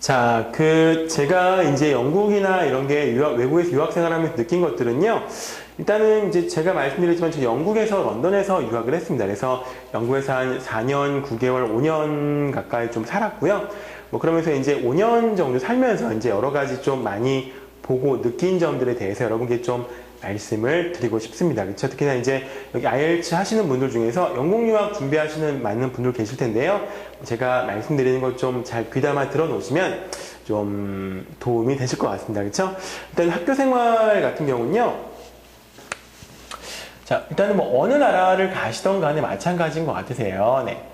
자, 제가 이제 영국이나 이런 게 외국에서 유학 생활하면서 느낀 것들은요. 일단은 이제 제가 말씀드렸지만 저 영국에서 런던에서 유학을 했습니다. 그래서 영국에서 한 4년, 9개월, 5년 가까이 좀 살았고요. 뭐 그러면서 이제 5년 정도 살면서 이제 여러 가지 좀 많이 보고 느낀 점들에 대해서 여러분께 좀 말씀을 드리고 싶습니다. 그렇죠? 특히나 이제 여기 IELTS 하시는 분들 중에서 영국 유학 준비하시는 많은 분들 계실 텐데요. 제가 말씀드리는 것 좀 잘 귀담아 들어 놓으시면 좀 도움이 되실 것 같습니다. 그렇죠? 일단 학교 생활 같은 경우는요. 자, 일단은 뭐 어느 나라를 가시던 간에 마찬가지인 것 같으세요. 네.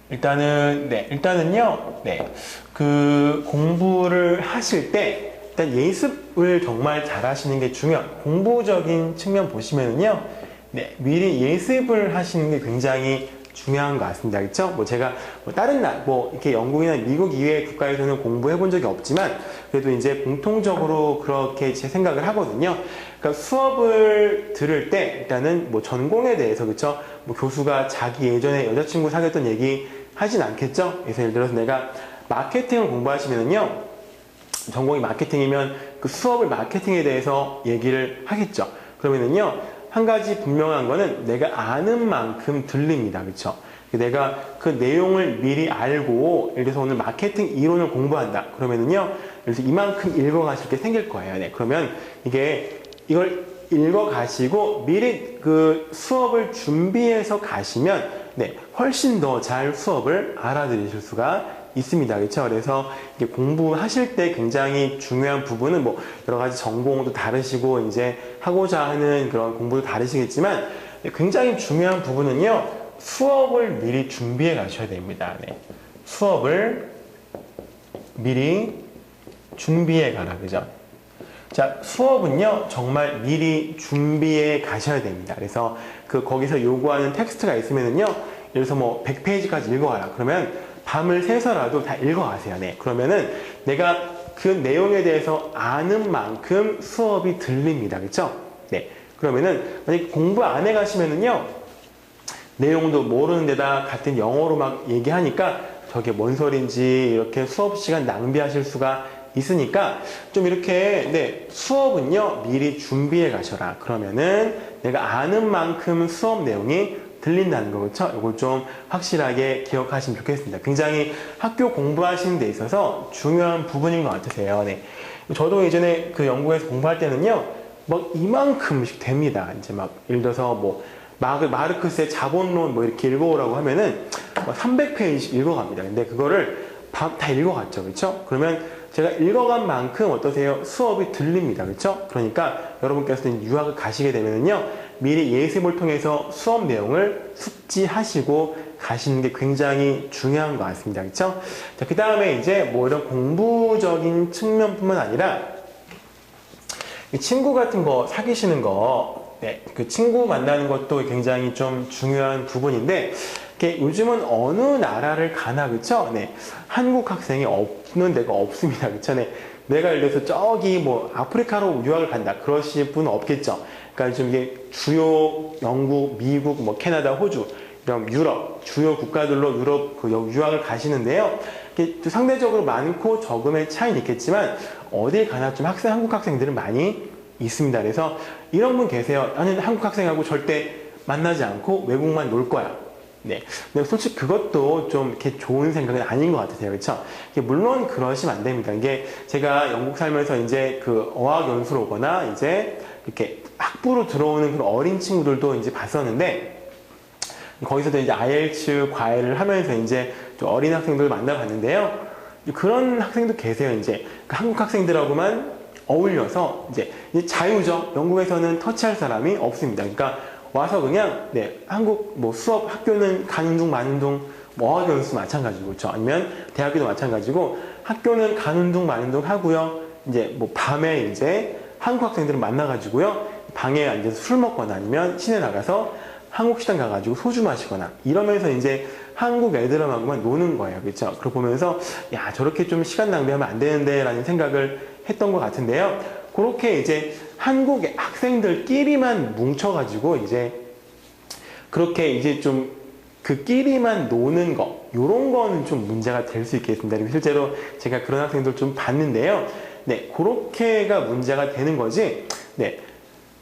일단은요. 네. 공부를 하실 때 일단 예습을 정말 잘 하시는 게 중요해요. 공부적인 측면 보시면은요, 네, 미리 예습을 하시는 게 굉장히 중요한 것 같습니다. 그렇죠? 뭐 제가 다른 이렇게 영국이나 미국 이외의 국가에서는 공부해 본 적이 없지만, 그래도 이제 공통적으로 그렇게 제 생각을 하거든요. 그러니까 수업을 들을 때 일단은 뭐 전공에 대해서, 그렇죠? 뭐 교수가 자기 예전에 여자친구 사귀었던 얘기 하진 않겠죠? 그래서 예를 들어서 내가 마케팅을 공부하시면은요, 전공이 마케팅이면 그 수업을 마케팅에 대해서 얘기를 하겠죠. 그러면은요, 한 가지 분명한 거는 내가 아는 만큼 들립니다. 그렇죠? 내가 그 내용을 미리 알고, 예를 들어서 오늘 마케팅 이론을 공부한다. 그러면은요, 그래서 이만큼 읽어가실 게 생길 거예요. 네. 그러면 이걸 읽어가시고 미리 그 수업을 준비해서 가시면, 네, 훨씬 더 잘 수업을 알아들으실 수가 있습니다. 그렇죠? 그래서 공부하실 때 굉장히 중요한 부분은 뭐 여러 가지 전공도 다르시고 이제 하고자 하는 그런 공부도 다르시겠지만 굉장히 중요한 부분은요. 수업을 미리 준비해 가셔야 됩니다. 네. 수업을 미리 준비해 가라. 그죠? 자, 수업은요. 정말 미리 준비해 가셔야 됩니다. 그래서 거기서 요구하는 텍스트가 있으면은요. 예를 들어서 뭐 100페이지까지 읽어가라. 그러면 밤을 새서라도 다 읽어가세요. 네. 그러면은 내가 그 내용에 대해서 아는 만큼 수업이 들립니다. 그렇죠? 네. 그러면은 만약에 공부 안 해가시면은요, 내용도 모르는 데다 같은 영어로 막 얘기하니까 저게 뭔 소린지 이렇게 수업 시간 낭비하실 수가 있으니까 좀 이렇게, 네, 수업은요 미리 준비해 가셔라. 그러면은 내가 아는 만큼 수업 내용이 들린다는 거, 그렇죠? 이걸 좀 확실하게 기억하시면 좋겠습니다. 굉장히 학교 공부하시는 데 있어서 중요한 부분인 것 같으세요. 네. 저도 예전에 영국에서 공부할 때는요, 막 이만큼씩 됩니다. 이제 막, 예를 들어서 뭐, 마르크스의 자본론 뭐 이렇게 읽어오라고 하면은 막 300페이지씩 읽어갑니다. 근데 그거를 다 읽어갔죠. 그렇죠? 그러면 제가 읽어간 만큼 어떠세요? 수업이 들립니다. 그렇죠? 그러니까 여러분께서 유학을 가시게 되면은요, 미리 예습을 통해서 수업 내용을 숙지하시고 가시는 게 굉장히 중요한 것 같습니다. 그렇죠? 자, 그 다음에 이제 뭐 이런 공부적인 측면뿐만 아니라 친구 같은 거 사귀시는 거, 네, 그 친구 만나는 것도 굉장히 좀 중요한 부분인데, 요즘은 어느 나라를 가나, 그쵸? 네. 한국 학생이 없는 데가 없습니다. 그쵸? 네. 내가 예를 들어서 저기 뭐 아프리카로 유학을 간다. 그러실 분은 없겠죠. 그러니까 좀 이게 주요 영국, 미국, 뭐 캐나다, 호주, 이런 유럽, 주요 국가들로 유학을 가시는데요. 이게 상대적으로 많고 적음의 차이는 있겠지만, 어딜 가나 좀 한국 학생들은 많이 있습니다. 그래서 이런 분 계세요. 나는 한국 학생하고 절대 만나지 않고 외국만 놀 거야. 네. 근데 솔직히 그것도 좀 이렇게 좋은 생각은 아닌 것 같으세요. 그렇죠? 물론 그러시면 안 됩니다. 이게 제가 영국 살면서 이제 어학연수로 오거나 이제 이렇게 학부로 들어오는 그런 어린 친구들도 이제 봤었는데, 거기서도 이제 IELTS 과외를 하면서 이제 좀 어린 학생들을 만나봤는데요. 그런 학생도 계세요. 이제 한국 학생들하고만 어울려서 이제 자유죠. 영국에서는 터치할 사람이 없습니다. 그러니까 와서 그냥, 네, 한국 뭐 수업 학교는 가는 중 마는 중, 뭐 어학연수 마찬가지고, 그렇죠? 아니면 대학교도 마찬가지고 학교는 가는 중 마는 중 하고요. 이제 뭐 밤에 이제 한국 학생들을 만나가지고요, 방에 앉아서 술 먹거나 아니면 시내 나가서 한국 식당 가가지고 소주 마시거나 이러면서 이제 한국 애들하고만 노는 거예요. 그렇죠? 그걸 보면서 야, 저렇게 좀 시간 낭비하면 안 되는데 라는 생각을 했던 것 같은데요. 그렇게 이제 한국 학생들끼리만 뭉쳐가지고 이제 그렇게 이제 좀 그끼리만 노는 거, 요런 거는 좀 문제가 될 수 있겠습니다. 그리고 실제로 제가 그런 학생들 좀 봤는데요. 네, 그렇게가 문제가 되는 거지. 네,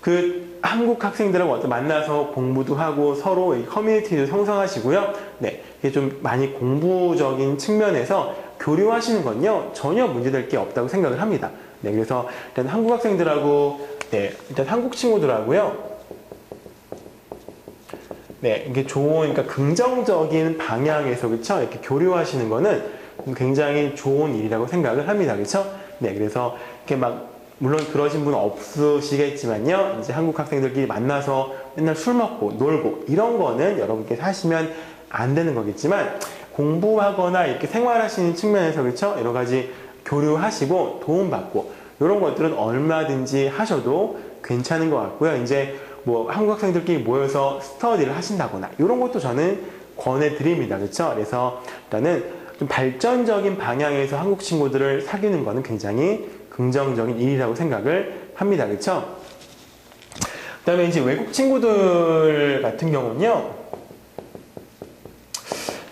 그 한국 학생들하고 만나서 공부도 하고 서로 커뮤니티도 형성하시고요. 네, 이게 좀 많이 공부적인 측면에서 교류하시는 건요, 전혀 문제될 게 없다고 생각을 합니다. 네, 그래서 일단 한국 학생들하고, 네, 일단 한국 친구들하고요. 네, 이게 좋은, 그러니까 긍정적인 방향에서, 그쵸? 이렇게 교류하시는 거는 굉장히 좋은 일이라고 생각을 합니다. 그쵸? 네, 그래서 이렇게 막, 물론 그러신 분은 없으시겠지만요. 이제 한국 학생들끼리 만나서 맨날 술 먹고 놀고 이런 거는 여러분께서 하시면 안 되는 거겠지만, 공부하거나 이렇게 생활하시는 측면에서, 그쵸? 여러 가지 교류하시고 도움받고 이런 것들은 얼마든지 하셔도 괜찮은 것 같고요. 이제 뭐 한국 학생들끼리 모여서 스터디를 하신다거나 이런 것도 저는 권해드립니다. 그렇죠? 그래서 일단은 좀 발전적인 방향에서 한국 친구들을 사귀는 거는 굉장히 긍정적인 일이라고 생각을 합니다. 그렇죠? 그다음에 이제 외국 친구들 같은 경우는요.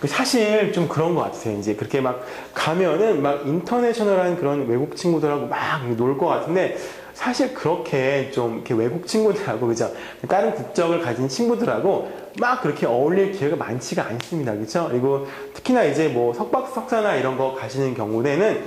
사실 좀 그런 것 같아요. 이제 그렇게 막 가면은 막 인터내셔널한 그런 외국 친구들하고 막 놀 것 같은데, 사실 그렇게 좀 이렇게 외국 친구들하고, 그죠? 다른 국적을 가진 친구들하고 막 그렇게 어울릴 기회가 많지가 않습니다. 그렇죠? 그리고 특히나 이제 뭐 석박, 석사나 이런 거 가시는 경우에는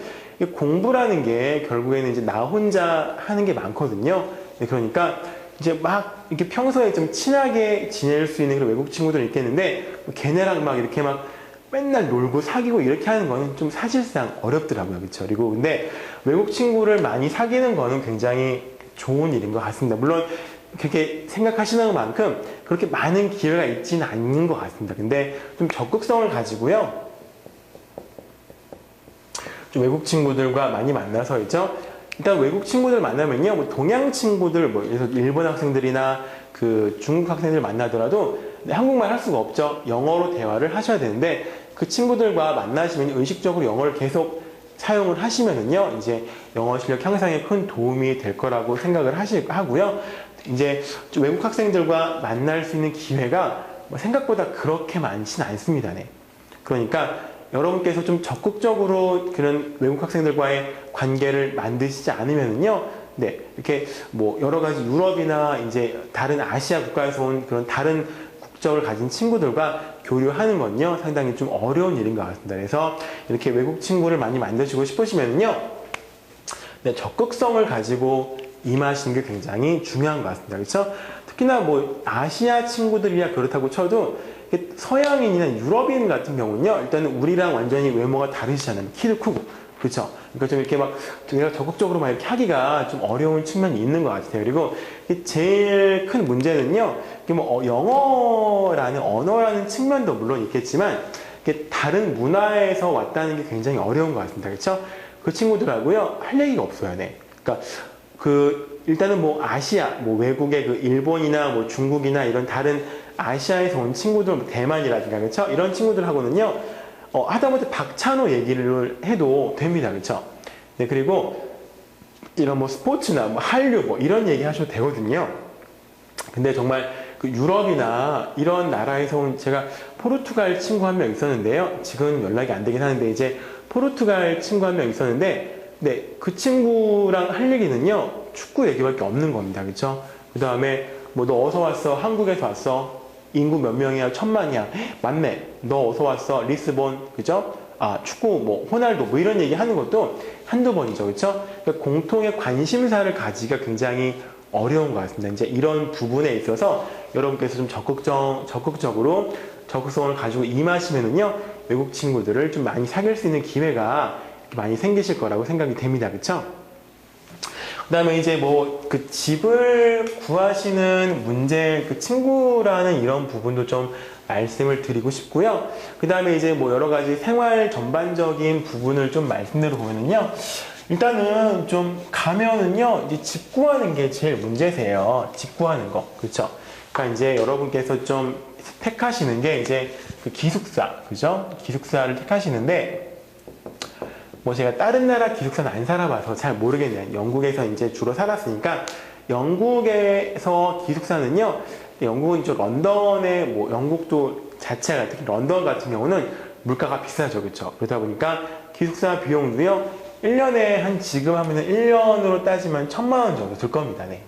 공부라는 게 결국에는 이제 나 혼자 하는 게 많거든요. 그러니까 이제 막 이렇게 평소에 좀 친하게 지낼 수 있는 그런 외국 친구들이 있겠는데, 걔네랑 막 이렇게 막 맨날 놀고 사귀고 이렇게 하는 거는 좀 사실상 어렵더라고요. 그렇죠? 그리고 근데 외국 친구를 많이 사귀는 거는 굉장히 좋은 일인 것 같습니다. 물론 그렇게 생각하시는 만큼 그렇게 많은 기회가 있지는 않는 것 같습니다. 근데 좀 적극성을 가지고요. 좀 외국 친구들과 많이 만나서 있죠. 일단 외국 친구들 만나면요, 뭐 동양 친구들, 뭐 그래서 일본 학생들이나 그 중국 학생들 만나더라도 한국말 할 수가 없죠. 영어로 대화를 하셔야 되는데, 그 친구들과 만나시면 의식적으로 영어를 계속 사용을 하시면은요, 이제 영어 실력 향상에 큰 도움이 될 거라고 생각을 하고요. 이제 좀 외국 학생들과 만날 수 있는 기회가 생각보다 그렇게 많지는 않습니다. 네. 그러니까 여러분께서 좀 적극적으로 그런 외국 학생들과의 관계를 만드시지 않으면은요, 네, 이렇게 뭐 여러 가지 유럽이나 이제 다른 아시아 국가에서 온 그런 다른 국적을 가진 친구들과 교류하는 건요, 상당히 좀 어려운 일인 것 같습니다. 그래서 이렇게 외국 친구를 많이 만드시고 싶으시면요, 네, 적극성을 가지고 임하시는 게 굉장히 중요한 것 같습니다. 그렇죠? 특히나 뭐 아시아 친구들이야 그렇다고 쳐도 서양인이나 유럽인 같은 경우는요, 일단은 우리랑 완전히 외모가 다르시잖아요. 키도 크고, 그렇죠? 그러니까 좀 이렇게 막 내가 적극적으로 막 이렇게 하기가 좀 어려운 측면이 있는 것 같아요. 그리고 제일 큰 문제는요, 뭐 영어라는 언어라는 측면도 물론 있겠지만, 다른 문화에서 왔다는 게 굉장히 어려운 것 같습니다. 그렇죠? 그 친구들하고요 할 얘기가 없어요. 네. 그러니까 일단은 뭐 아시아, 뭐 외국의 그 일본이나 뭐 중국이나 이런 다른 아시아에서 온 친구들, 뭐 대만이라든가, 그렇죠? 이런 친구들하고는요, 하다못해 박찬호 얘기를 해도 됩니다. 그렇죠? 네, 그리고 이런 뭐 스포츠나 뭐 한류 뭐 이런 얘기 하셔도 되거든요. 근데 정말 그 유럽이나 이런 나라에서 온, 제가 포르투갈 친구 한 명 있었는데요. 지금 연락이 안 되긴 하는데, 이제 포르투갈 친구 한 명 있었는데, 네, 그 친구랑 할 얘기는요, 축구 얘기밖에 없는 겁니다. 그렇죠? 그 다음에 뭐 너 어서 왔어, 한국에서 왔어, 인구 몇 명이야, 1000만이야, 맞네, 너 어서 왔어, 리스본, 그죠? 아, 축구 뭐 호날두 뭐 이런 얘기 하는 것도 한두 번이죠. 그렇죠? 그러니까 공통의 관심사를 가지기가 굉장히 어려운 것 같습니다. 이제 이런 부분에 있어서 여러분께서 좀 적극적으로 적극성을 가지고 임하시면은요, 외국 친구들을 좀 많이 사귈 수 있는 기회가 많이 생기실 거라고 생각이 됩니다. 그쵸? 그 다음에 이제 뭐 그 집을 구하시는 문제, 그 친구라는 이런 부분도 좀 말씀을 드리고 싶고요. 그 다음에 이제 뭐 여러 가지 생활 전반적인 부분을 좀 말씀드려 보면은요, 일단은 좀 가면은요, 이제 집 구하는 게 제일 문제세요. 집 구하는 거. 그쵸? 그러니까 이제 여러분께서 좀 택하시는 게 이제 그 기숙사. 그죠? 기숙사를 택하시는데, 뭐 제가 다른 나라 기숙사는 안 살아봐서 잘 모르겠네요. 영국에서 이제 주로 살았으니까, 영국에서 기숙사는요, 영국은 좀 런던에 뭐 영국도 자체가 특히 런던 같은 경우는 물가가 비싸죠. 그렇죠? 그러다 보니까 기숙사 비용도요. 1년에 한 지금 하면은 1년으로 따지면 1,000만 원 정도 들 겁니다. 네.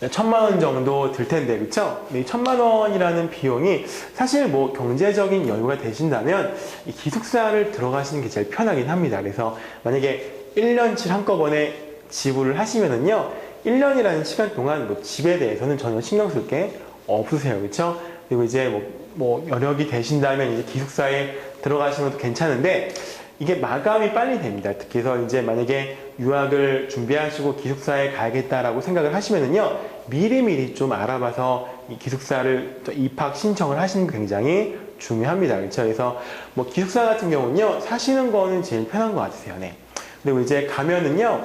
1,000만 원 정도 들 텐데, 그쵸? 이 1,000만 원이라는 비용이 사실 뭐 경제적인 여유가 되신다면 이 기숙사를 들어가시는 게 제일 편하긴 합니다. 그래서 만약에 1년치 한꺼번에 지불을 하시면은요, 1년이라는 시간 동안 뭐 집에 대해서는 전혀 신경 쓸 게 없으세요. 그쵸? 그리고 이제 뭐 여력이 되신다면 이제 기숙사에 들어가시는 것도 괜찮은데, 이게 마감이 빨리 됩니다. 특히 해서 이제 만약에 유학을 준비하시고 기숙사에 가야겠다라고 생각을 하시면은요, 미리미리 좀 알아봐서 이 기숙사를 입학 신청을 하시는 게 굉장히 중요합니다. 그렇죠? 그래서 뭐 기숙사 같은 경우는요, 사시는 거는 제일 편한 것 같으세요. 네. 그리고 이제 가면은요,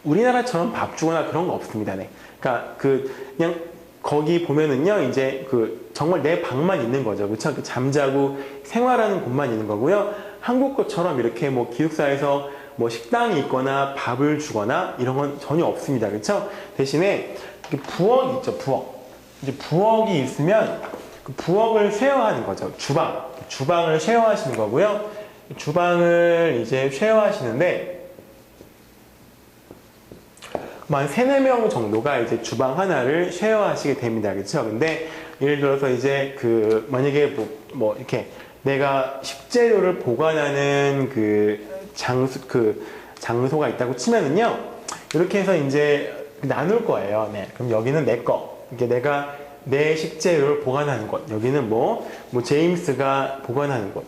우리나라처럼 밥 주거나 그런 거 없습니다. 네. 그러니까 그냥 거기 보면은요, 이제 정말 내 방만 있는 거죠. 그렇죠? 잠자고 생활하는 곳만 있는 거고요. 한국 것처럼 이렇게 뭐 기숙사에서 뭐 식당이 있거나 밥을 주거나 이런 건 전혀 없습니다. 그렇죠? 대신에 부엌이 있죠. 부엌. 이제 부엌이 있으면 그 부엌을 쉐어하는 거죠. 주방을 쉐어하시는 거고요. 주방을 이제 쉐어하시는데 한 3, 4명 정도가 이제 주방 하나를 쉐어하시게 됩니다. 그렇죠? 근데 예를 들어서 이제 만약에 뭐 이렇게 내가 식재료를 보관하는 장소가 있다고 치면은요, 이렇게 해서 이제 나눌 거예요. 네. 그럼 여기는 내 거. 이게 내가 내 식재료를 보관하는 곳. 여기는 뭐 제임스가 보관하는 곳.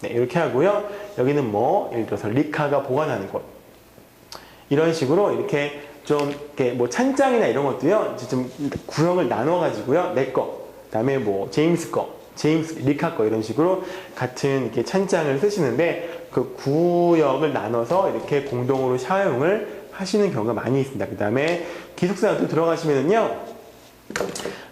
네. 이렇게 하고요. 여기는 예를 들어서 리카가 보관하는 곳. 이런 식으로 이렇게 이렇게 찬장이나 이런 것도요, 이제 좀 구역을 나눠가지고요. 내 거. 그 다음에 제임스 거. 리카 거 이런 식으로 같은 이렇게 찬장을 쓰시는데 그 구역을 나눠서 이렇게 공동으로 사용을 하시는 경우가 많이 있습니다. 그 다음에 기숙사에 또 들어가시면은요,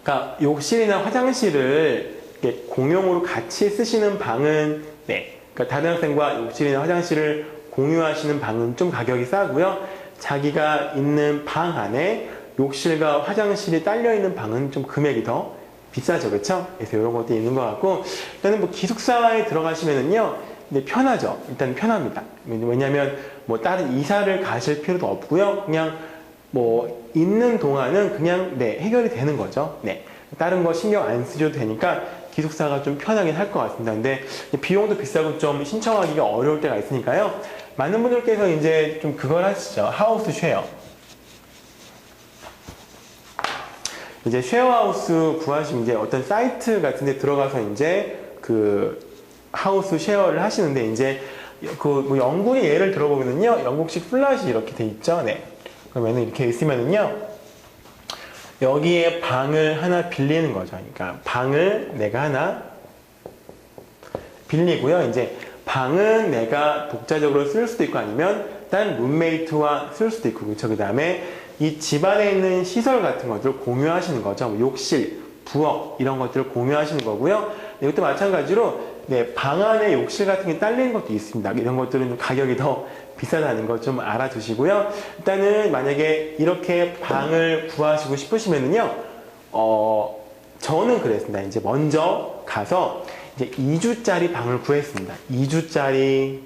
그러니까 욕실이나 화장실을 이렇게 공용으로 같이 쓰시는 방은 그러니까 다른 학생과 욕실이나 화장실을 공유하시는 방은 좀 가격이 싸고요. 자기가 있는 방 안에 욕실과 화장실이 딸려 있는 방은 좀 금액이 더 비싸죠, 그렇죠? 그래서 이런 것도 있는 것 같고, 일단은 기숙사에 들어가시면은요, 근데 편하죠. 일단 편합니다. 왜냐하면 다른 이사를 가실 필요도 없고요. 그냥 있는 동안은 그냥 해결이 되는 거죠. 네, 다른 거 신경 안 쓰셔도 되니까 기숙사가 좀 편하긴 할 것 같습니다. 근데 비용도 비싸고 좀 신청하기가 어려울 때가 있으니까요. 많은 분들께서 이제 좀 그걸 하시죠. 하우스 쉐어. 이제 쉐어하우스 구하시면 이제 어떤 사이트 같은 데 들어가서 이제 하우스 쉐어를 하시는데 이제 영국의 예를 들어보면은요, 영국식 플랫이 이렇게 돼 있죠. 네. 그러면은 이렇게 있으면은요, 여기에 방을 하나 빌리는 거죠. 그러니까 방을 내가 하나 빌리고요. 이제 방은 내가 독자적으로 쓸 수도 있고 아니면 다른 룸메이트와 쓸 수도 있고, 그렇죠. 그 다음에 이 집안에 있는 시설 같은 것들을 공유하시는 거죠. 욕실, 부엌 이런 것들을 공유하시는 거고요. 이것도 마찬가지로 방 안에 욕실 같은 게 딸리는 것도 있습니다. 이런 것들은 좀 가격이 더 비싸다는 거 좀 알아두시고요. 일단은 만약에 이렇게 방을 구하시고 싶으시면은요, 저는 그랬습니다. 이제 먼저 가서 이제 2주짜리 방을 구했습니다. 2주짜리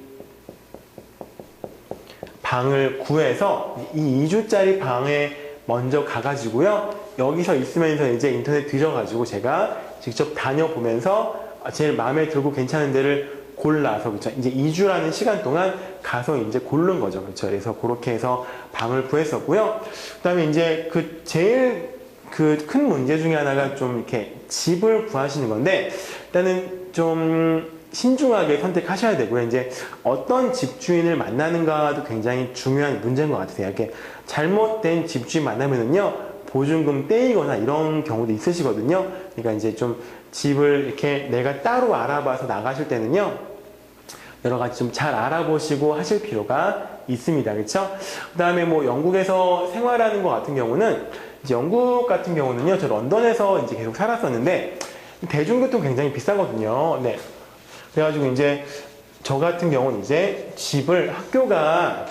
방을 구해서 이 2주짜리 방에 먼저 가가지고요. 여기서 있으면서 이제 인터넷 뒤져가지고 제가 직접 다녀보면서 제일 마음에 들고 괜찮은 데를 골라서, 그렇죠. 이제 2주라는 시간 동안 가서 이제 고른 거죠. 그렇죠. 그래서 그렇게 해서 방을 구했었고요. 그 다음에 이제 제일 큰 문제 중에 하나가 좀 이렇게 집을 구하시는 건데, 일단은 좀 신중하게 선택하셔야 되고요. 이제 어떤 집주인을 만나는가도 굉장히 중요한 문제인 것 같으세요. 이렇게 잘못된 집주인 만나면은요, 보증금 떼이거나 이런 경우도 있으시거든요. 그러니까 이제 좀 집을 이렇게 내가 따로 알아봐서 나가실 때는요, 여러 가지 좀 잘 알아보시고 하실 필요가 있습니다. 그렇죠? 그 다음에 영국에서 생활하는 것 같은 경우는, 이제 영국 같은 경우는요, 저 런던에서 이제 계속 살았었는데 대중교통 굉장히 비싸거든요. 네. 그래가지고 이제 저 같은 경우는 이제 집을 학교가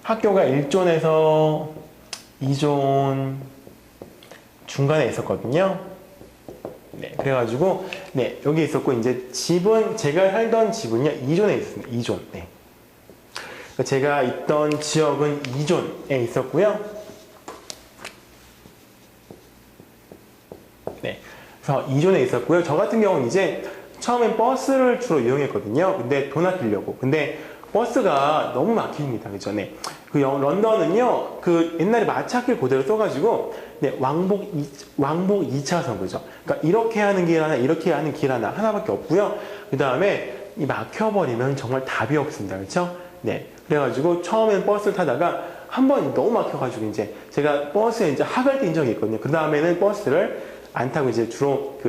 학교가 1존에서 2존 중간에 있었거든요. 네, 그래가지고, 네, 여기 있었고, 이제 집은, 제가 살던 집은요, 2존에 있었습니다. 2존. 네. 제가 있던 지역은 2존에 있었고요. 네. 그래서 2존에 있었고요. 저 같은 경우는 이제 처음엔 버스를 주로 이용했거든요. 근데 돈 아끼려고. 근데 버스가 너무 막힙니다. 그죠? 네. 런던은요, 옛날에 마차길 그대로 써가지고, 네, 왕복 2차선, 그죠? 그러니까 이렇게 하는 길 하나, 이렇게 하는 길 하나밖에 없고요. 그 다음에 이 막혀버리면 정말 답이 없습니다. 그렇죠? 네. 그래가지고 처음엔 버스를 타다가 한 번 너무 막혀가지고 이제 제가 버스에 이제 학을 뛴 적이 있거든요. 그 다음에는 버스를 안 타고 이제 주로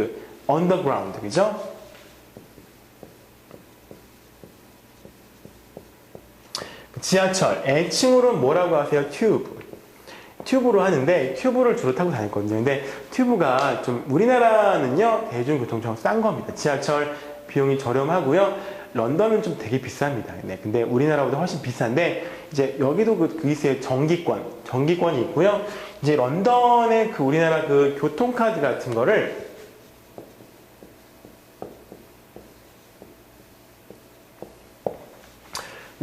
언더그라운드, 그죠? 지하철, 애칭으로는 뭐라고 하세요? 튜브로 하는데 튜브를 주로 타고 다녔거든요. 근데 튜브가 좀 우리나라는요 대중교통 좀 싼 겁니다. 지하철 비용이 저렴하고요. 런던은 좀 되게 비쌉니다. 네, 근데 우리나라보다 훨씬 비싼데 이제 여기도 그리스의 전기권이 있고요. 이제 런던의 우리나라 교통카드 같은 거를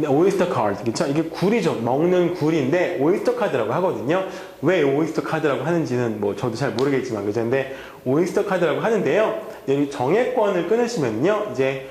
네, 오이스터 카드, 그쵸? 이게 굴이죠. 먹는 굴인데, 오이스터 카드라고 하거든요. 왜 오이스터 카드라고 하는지는 저도 잘 모르겠지만, 그죠? 근데, 오이스터 카드라고 하는데요. 여기 정액권을 끊으시면요. 이제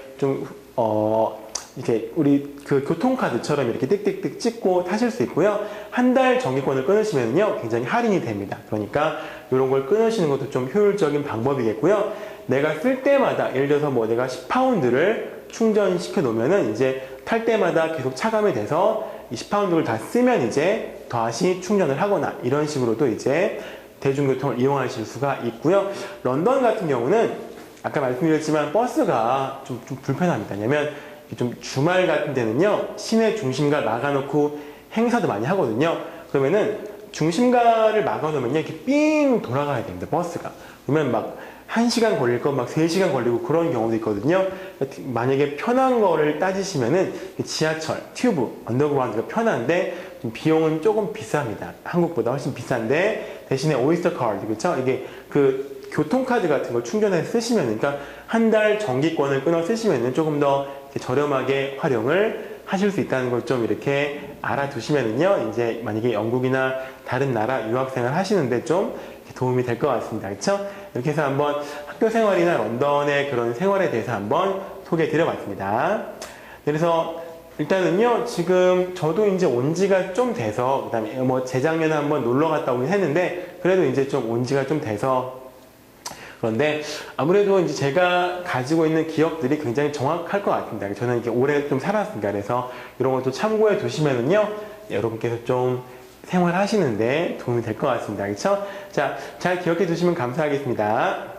이렇게 우리 교통카드처럼 이렇게 띡띡띡 찍고 타실 수 있고요. 한 달 정액권을 끊으시면요. 굉장히 할인이 됩니다. 그러니까, 이런 걸 끊으시는 것도 좀 효율적인 방법이겠고요. 내가 쓸 때마다, 예를 들어서 내가 10파운드를 충전시켜 놓으면은 이제 탈 때마다 계속 차감이 돼서 이 10파운드를 다 쓰면 이제 다시 충전을 하거나 이런 식으로도 이제 대중교통을 이용하실 수가 있고요. 런던 같은 경우는 아까 말씀드렸지만 버스가 좀 불편합니다. 왜냐면 좀 주말 같은 데는요 시내 중심가 막아놓고 행사도 많이 하거든요. 그러면은 중심가를 막아놓으면요 이렇게 삥 돌아가야 됩니다. 버스가. 그러면 막 1시간 걸릴 거 막 3시간 걸리고 그런 경우도 있거든요. 만약에 편한 거를 따지시면은 지하철, 튜브, 언더그라운드가 편한데 비용은 조금 비쌉니다. 한국보다 훨씬 비싼데 대신에 오이스터 카드, 그쵸? 이게 교통카드 같은 걸 충전해서 쓰시면, 그러니까 한 달 정기권을 끊어 쓰시면은 조금 더 저렴하게 활용을 하실 수 있다는 걸 좀 이렇게 알아두시면은요, 이제 만약에 영국이나 다른 나라 유학생활 하시는데 좀 도움이 될 것 같습니다. 그렇죠? 이렇게 해서 한번 학교 생활이나 런던의 그런 생활에 대해서 한번 소개해 드려봤습니다. 그래서 일단은요, 지금 저도 이제 온 지가 좀 돼서, 그 다음에 재작년에 한번 놀러 갔다 오긴 했는데, 그래도 이제 좀 온 지가 좀 돼서, 그런데 아무래도 이제 제가 가지고 있는 기억들이 굉장히 정확할 것 같습니다. 저는 이렇게 오래 좀 살았으니까. 그래서 이런 것도 참고해 두시면은요, 여러분께서 좀 생활하시는데 도움이 될 것 같습니다. 그렇죠? 자, 잘 기억해 두시면 감사하겠습니다.